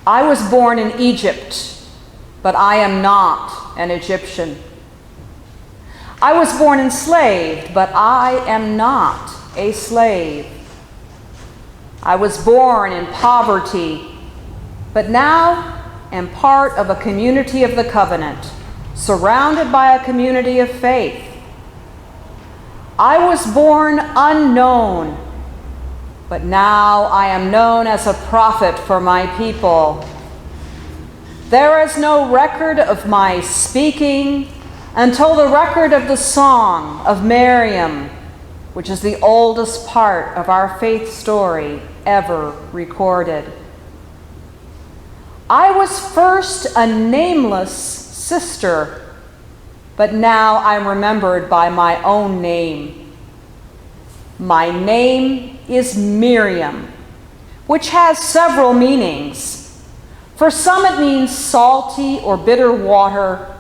I was born in Egypt, but I am not an Egyptian. I was born enslaved, but I am not a slave. I was born in poverty, but now am part of a community of the covenant, surrounded by a community of faith. I was born unknown, but now I am known as a prophet for my people. There is no record of my speaking until the record of the song of Miriam, which is the oldest part of our faith story ever recorded. I was first a nameless sister, but now I'm remembered by my own name. My name is Miriam, which has several meanings. For some it means salty or bitter water,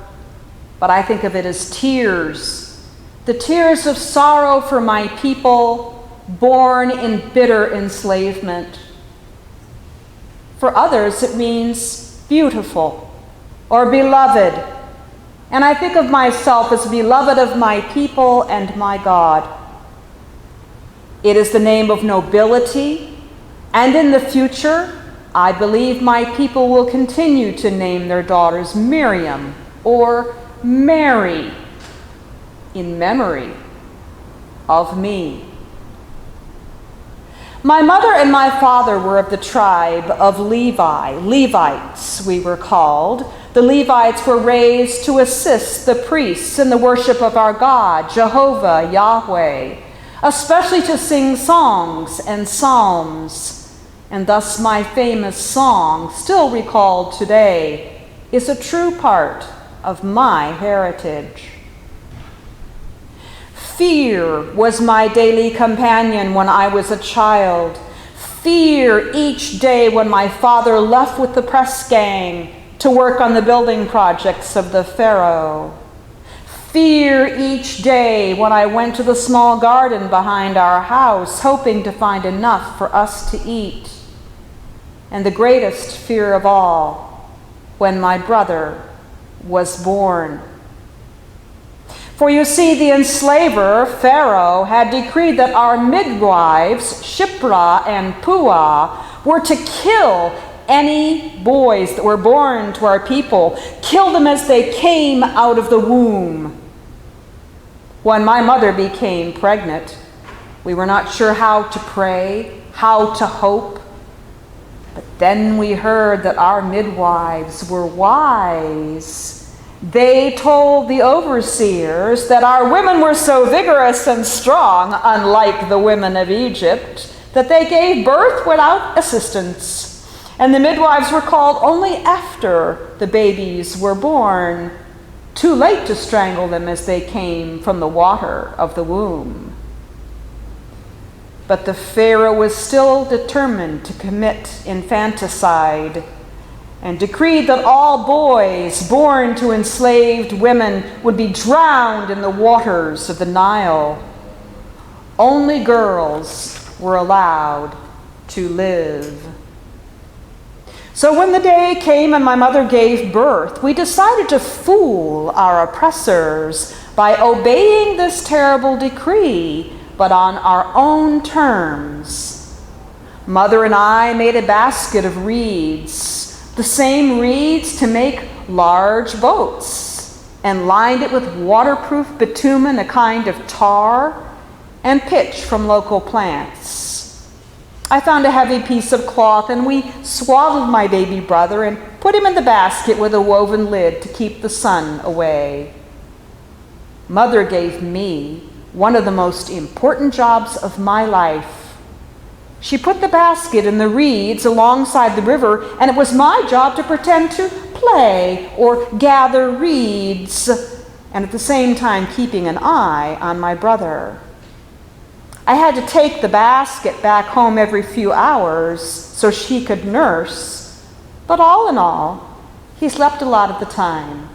but I think of it as tears, the tears of sorrow for my people born in bitter enslavement. For others it means beautiful or beloved, and I think of myself as beloved of my people and my God. It is the name of nobility, and in the future, I believe my people will continue to name their daughters Miriam or Mary in memory of me. My mother and my father were of the tribe of Levi. Levites, we were called. The Levites were raised to assist the priests in the worship of our God, Jehovah, Yahweh, especially to sing songs and psalms. And thus my famous song, still recalled today, is a true part of my heritage. Fear was my daily companion when I was a child. Fear each day when my father left with the press gang to work on the building projects of the Pharaoh. Fear each day when I went to the small garden behind our house, hoping to find enough for us to eat. And the greatest fear of all, when my brother was born. For you see, the enslaver, Pharaoh, had decreed that our midwives, Shiphrah and Puah, were to kill any boys that were born to our people, kill them as they came out of the womb. When my mother became pregnant, we were not sure how to pray, how to hope. But then we heard that our midwives were wise. They told the overseers that our women were so vigorous and strong, unlike the women of Egypt, that they gave birth without assistance. And the midwives were called only after the babies were born, too late to strangle them as they came from the water of the womb. But the Pharaoh was still determined to commit infanticide and decreed that all boys born to enslaved women would be drowned in the waters of the Nile. Only girls were allowed to live. So when the day came and my mother gave birth, we decided to fool our oppressors by obeying this terrible decree, but on our own terms. Mother and I made a basket of reeds, the same reeds to make large boats, and lined it with waterproof bitumen, a kind of tar, and pitch from local plants. I found a heavy piece of cloth, and we swaddled my baby brother and put him in the basket with a woven lid to keep the sun away. Mother gave me one of the most important jobs of my life. She put the basket in the reeds alongside the river, and it was my job to pretend to play or gather reeds, and at the same time keeping an eye on my brother. I had to take the basket back home every few hours so she could nurse, but all in all, he slept a lot of the time,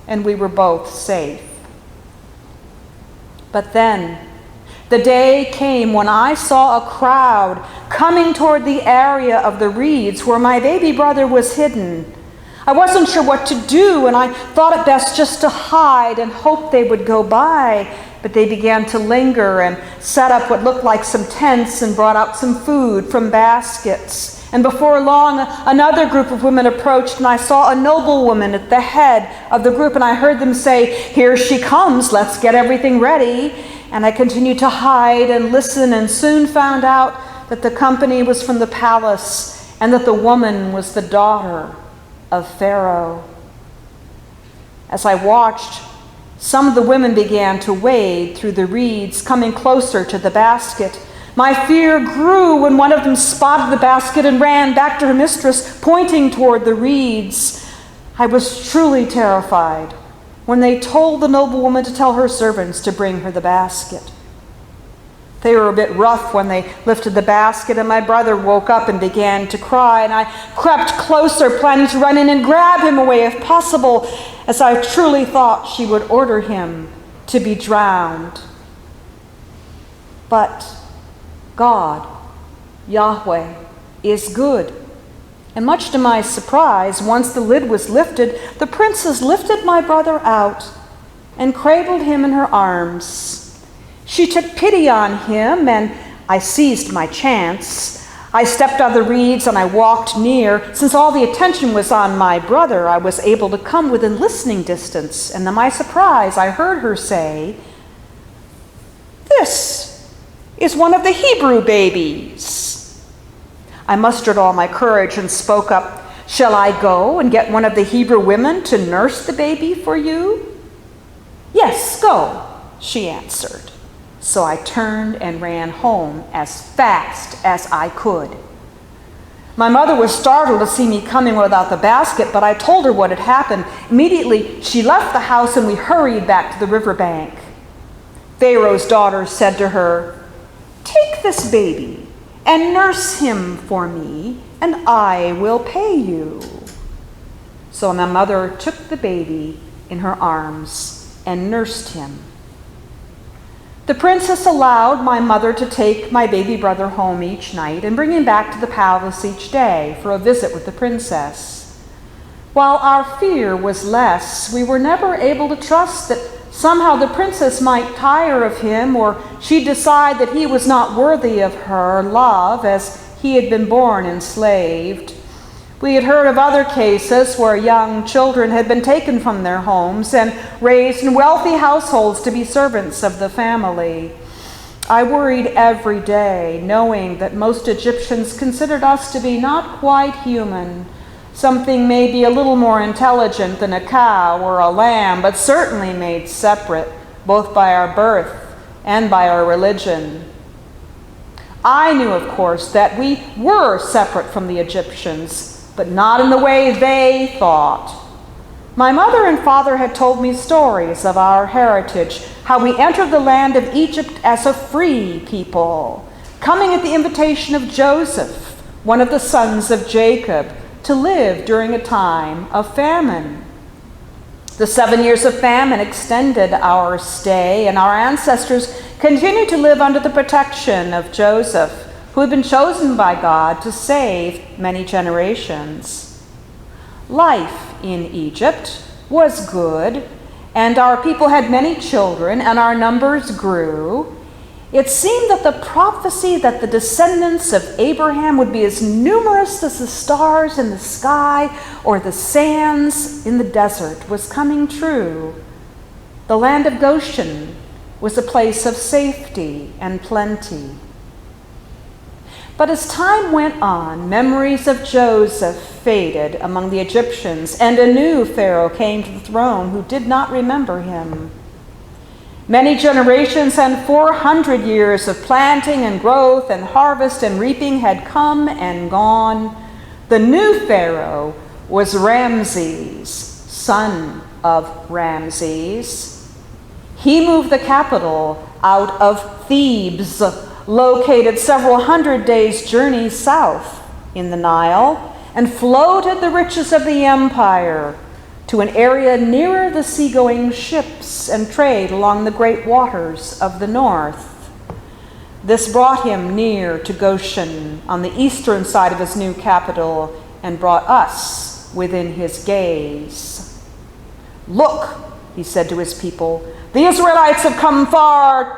and we were both safe. But then, The day came when I saw a crowd coming toward the area of the reeds where my baby brother was hidden. I wasn't sure what to do, and I thought it best just to hide and hope they would go by. But they began to linger and set up what looked like some tents and brought out some food from baskets. And before long, another group of women approached, and I saw a noblewoman at the head of the group, and I heard them say, "Here she comes, let's get everything ready." And I continued to hide and listen, and soon found out that the company was from the palace and that the woman was the daughter of Pharaoh. As I watched, some of the women began to wade through the reeds, coming closer to the basket. My fear grew when one of them spotted the basket and ran back to her mistress, pointing toward the reeds. I was truly terrified when they told the noblewoman to tell her servants to bring her the basket. They were a bit rough when they lifted the basket, and my brother woke up and began to cry, and I crept closer, planning to run in and grab him away if possible, as I truly thought she would order him to be drowned. But God, Yahweh, is good. And much to my surprise, once the lid was lifted, the princess lifted my brother out and cradled him in her arms. She took pity on him, and I seized my chance. I stepped on the reeds and I walked near. Since all the attention was on my brother, I was able to come within listening distance, and to my surprise, I heard her say, "This is one of the Hebrew babies." I mustered all my courage and spoke up, "Shall I go and get one of the Hebrew women to nurse the baby for you?" "Yes, go," she answered. So I turned and ran home as fast as I could. My mother was startled to see me coming without the basket, but I told her what had happened. Immediately, she left the house and we hurried back to the riverbank. Pharaoh's daughter said to her, "Take this baby and nurse him for me, and I will pay you." So my mother took the baby in her arms and nursed him. The princess allowed my mother to take my baby brother home each night and bring him back to the palace each day for a visit with the princess. While our fear was less, we were never able to trust that somehow the princess might tire of him, or she'd decide that he was not worthy of her love as he had been born enslaved. We had heard of other cases where young children had been taken from their homes and raised in wealthy households to be servants of the family. I worried every day, knowing that most Egyptians considered us to be not quite human, something maybe a little more intelligent than a cow or a lamb, but certainly made separate, both by our birth and by our religion. I knew, of course, that we were separate from the Egyptians, but not in the way they thought. My mother and father had told me stories of our heritage, how we entered the land of Egypt as a free people, coming at the invitation of Joseph, one of the sons of Jacob, to live during a time of famine. The 7 years of famine extended our stay, and our ancestors continued to live under the protection of Joseph, who had been chosen by God to save many generations. Life in Egypt was good, and our people had many children, and our numbers grew. It seemed that the prophecy that the descendants of Abraham would be as numerous as the stars in the sky or the sands in the desert was coming true. The land of Goshen was a place of safety and plenty. But as time went on, memories of Joseph faded among the Egyptians, and a new Pharaoh came to the throne who did not remember him. Many generations and 400 years of planting and growth and harvest and reaping had come and gone. The new Pharaoh was Ramses, son of Ramses. He moved the capital out of Thebes, located several hundred days' journey south in the Nile, and floated the riches of the empire to an area nearer the seagoing ships and trade along the great waters of the north. This brought him near to Goshen on the eastern side of his new capital and brought us within his gaze. "Look," he said to his people, "the Israelites have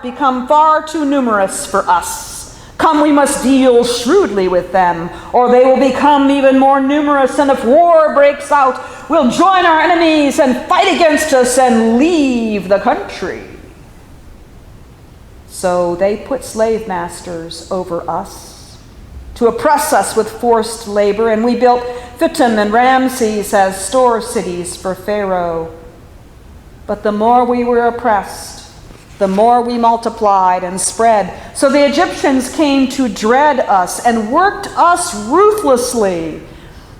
become far too numerous for us. Come, we must deal shrewdly with them, or they will become even more numerous, and if war breaks out, we'll join our enemies and fight against us and leave the country." So they put slave masters over us to oppress us with forced labor, and we built Pithom and Ramses as store cities for Pharaoh. But the more we were oppressed, the more we multiplied and spread. So the Egyptians came to dread us and worked us ruthlessly.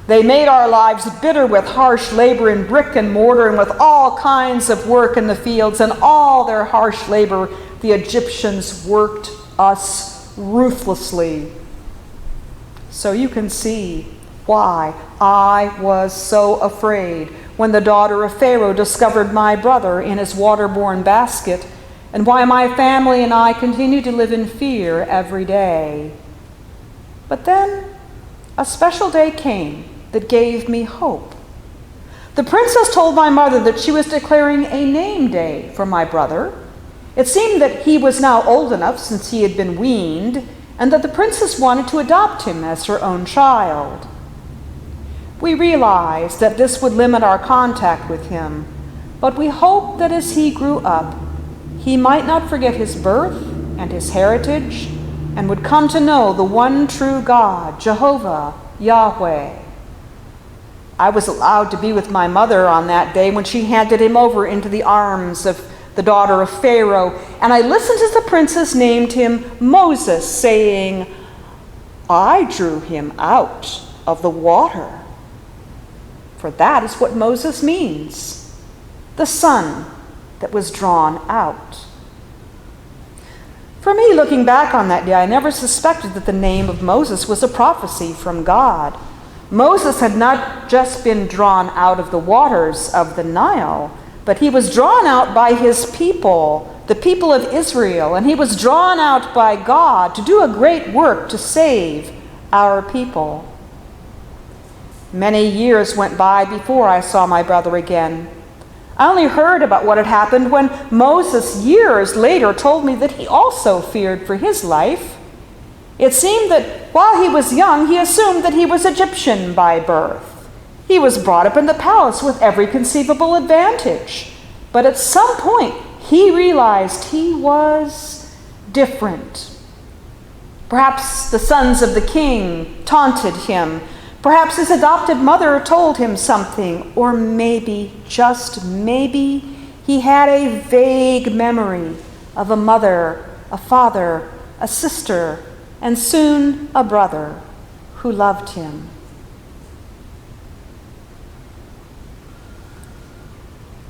They made our lives bitter with harsh labor in brick and mortar and with all kinds of work in the fields. And all their harsh labor, the Egyptians worked us ruthlessly. So you can see why I was so afraid when the daughter of Pharaoh discovered my brother in his waterborne basket, and why my family and I continue to live in fear every day. But then a special day came that gave me hope. The princess told my mother that she was declaring a name day for my brother. It seemed that he was now old enough since he had been weaned, and that the princess wanted to adopt him as her own child. We realized that this would limit our contact with him, but we hoped that as he grew up, he might not forget his birth and his heritage, and would come to know the one true God, Jehovah, Yahweh. I was allowed to be with my mother on that day when she handed him over into the arms of the daughter of Pharaoh, and I listened as the princess named him Moses, saying, "I drew him out of the water." For that is what Moses means, the son that was drawn out. For me, looking back on that day, I never suspected that the name of Moses was a prophecy from God. Moses had not just been drawn out of the waters of the Nile, but he was drawn out by his people, the people of Israel, and he was drawn out by God to do a great work to save our people. Many years went by before I saw my brother again. I only heard about what had happened when Moses, years later, told me that he also feared for his life. It seemed that while he was young, he assumed that he was Egyptian by birth. He was brought up in the palace with every conceivable advantage. But at some point, he realized he was different. Perhaps the sons of the king taunted him. Perhaps his adopted mother told him something, or maybe, just maybe, he had a vague memory of a mother, a father, a sister, and soon a brother who loved him.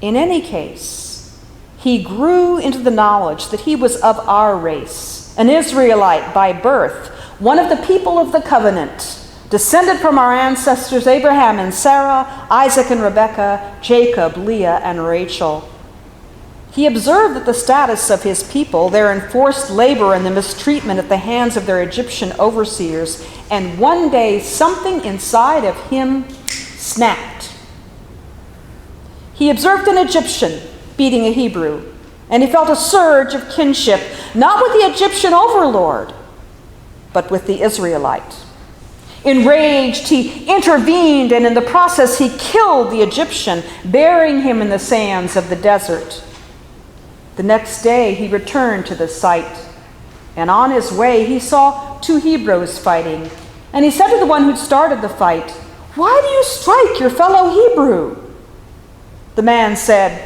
In any case, he grew into the knowledge that he was of our race, an Israelite by birth, one of the people of the covenant, descended from our ancestors Abraham and Sarah, Isaac and Rebekah, Jacob, Leah, and Rachel. He observed that the status of his people, their enforced labor and the mistreatment at the hands of their Egyptian overseers, and one day something inside of him snapped. He observed an Egyptian beating a Hebrew, and he felt a surge of kinship, not with the Egyptian overlord, but with the Israelite. Enraged, he intervened, and in the process he killed the Egyptian, burying him in the sands of the desert. The next day he returned to the site, and on his way he saw two Hebrews fighting. And he said to the one who'd started the fight, "Why do you strike your fellow Hebrew?" The man said,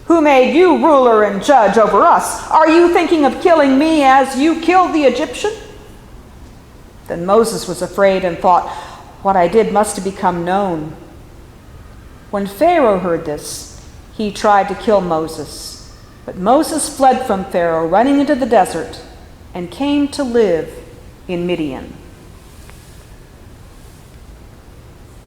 "Who made you ruler and judge over us? Are you thinking of killing me as you killed the Egyptian?" Then Moses was afraid and thought, "What I did must have become known." When Pharaoh heard this, he tried to kill Moses. But Moses fled from Pharaoh, running into the desert, and came to live in Midian.